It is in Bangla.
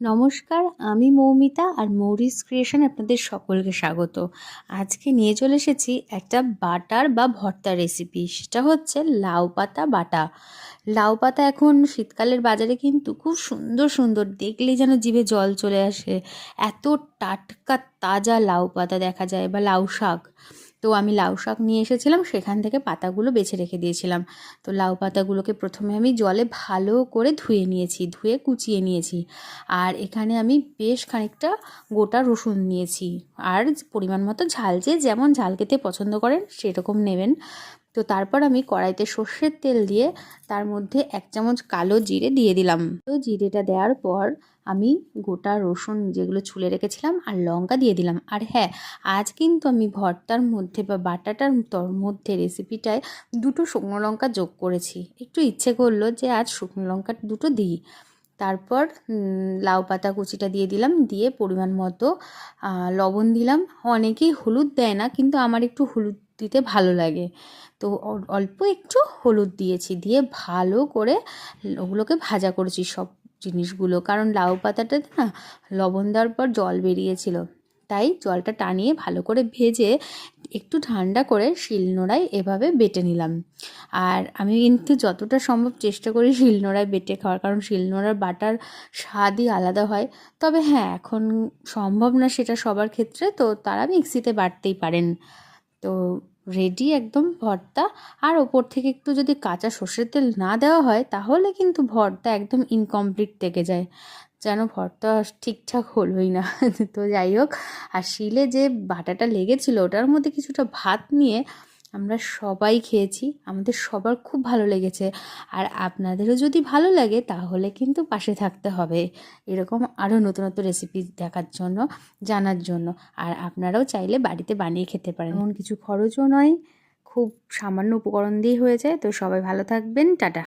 নমস্কার, আমি মৌমিতা আর মৌরিস ক্রিয়েশন আপনাদের সকলকে স্বাগত। আজকে নিয়ে চলে এসেছি একটা বাটার বা ভর্তা রেসিপি। সেটা হচ্ছে লাউ পাতা বাটা। লাউ পাতা এখন শীতকালের বাজারে কিন্তু খুব সুন্দর সুন্দর, দেখলেই যেন জিভে জল চলে আসে। এত টাটকা তাজা লাউ পাতা দেখা যায়, বা লাউ শাক। তো আমি লাউ শাক নিয়ে এসেছিলাম, সেখান থেকে পাতাগুলো বেছে রেখে দিয়েছিলাম। তো লাউ পাতাগুলোকে প্রথমে আমি জলে ভালো করে ধুয়ে নিয়েছি, ধুয়ে কুচিয়ে নিয়েছি। আর এখানে আমি বেশ খানিকটা গোটা রসুন নিয়েছি। আর পরিমাণ মতো ঝাল, যে যেমন ঝাল খেতে পছন্দ করেন সেরকম নেবেন। তো তারপর আমি কড়াইতে সর্ষের তেল দিয়ে তার মধ্যে 1 চামচ কালো জিরে দিয়ে দিলাম। তো জিরেটা দেওয়ার পর আমি গোটা রসুন যেগুলো ছুলে রেখেছিলাম আর লঙ্কা দিয়ে দিলাম। আর হ্যাঁ, আজ কিন্তু আমি ভর্তার মধ্যে বা বাটাটার মধ্যে রেসিপিটায় 2টো শুকনো লঙ্কা যোগ করেছি। একটু ইচ্ছে করলো যে আজ শুকনো লঙ্কা 2টো দিই। তারপর লাউ পাতা কুচিটা দিয়ে দিলাম, দিয়ে পরিমাণ মতো লবণ দিলাম। অনেকেই হলুদ দেয় না, কিন্তু আমার একটু হলুদ দিতে ভালো লাগে, তো অল্প একটু হলুদ দিয়েছি। দিয়ে ভালো করে ওগুলোকে ভাজা করেছি সব জিনিসগুলো, কারণ লাউ পাতাটাতে না লবণ দেওয়ার পর জল বেরিয়েছিল, তাই জলটা টানিয়ে ভালো করে ভেজে একটু ঠান্ডা করে শিলনোড়ায় এভাবে বেটে নিলাম। আর আমি কিন্তু যতটা সম্ভব চেষ্টা করি শিলনোড়ায় বেটে খাওয়ার, কারণ শিলনোড়ার বাটার স্বাদই আলাদা হয়। তবে হ্যাঁ, এখন সম্ভব না সেটা সবার ক্ষেত্রে, তো তারা মিক্সিতে বাটতেই পারেন। তো রেডি একদম ভর্তা। আর ওপর থেকে একটু যদি কাঁচা সর্ষের তেল না দেওয়া হয়, তাহলে কিন্তু ভর্তা একদম ইনকমপ্লিট থেকে যায়, যেন ভর্তা ঠিকঠাক হলোই না। তো যাই হোক, আর শিলে যে বাটাটা লেগেছিল ওটার মধ্যে কিছুটা ভাত নিয়ে আমরা সবাই খেয়েছি, আমাদের সবার খুব ভালো লেগেছে। আর আপনাদেরও যদি ভালো লাগে তাহলে কিন্তু পাশে থাকতে হবে, এরকম আরও নতুন নতুন রেসিপি দেখার জন্য, জানার জন্য। আর আপনারাও চাইলে বাড়িতে বানিয়ে খেতে পারেন, এমন কিছু খরচও নয়, খুব সামান্য উপকরণ দিয়ে হয়ে যায়। তো সবাই ভালো থাকবেন, টাটা।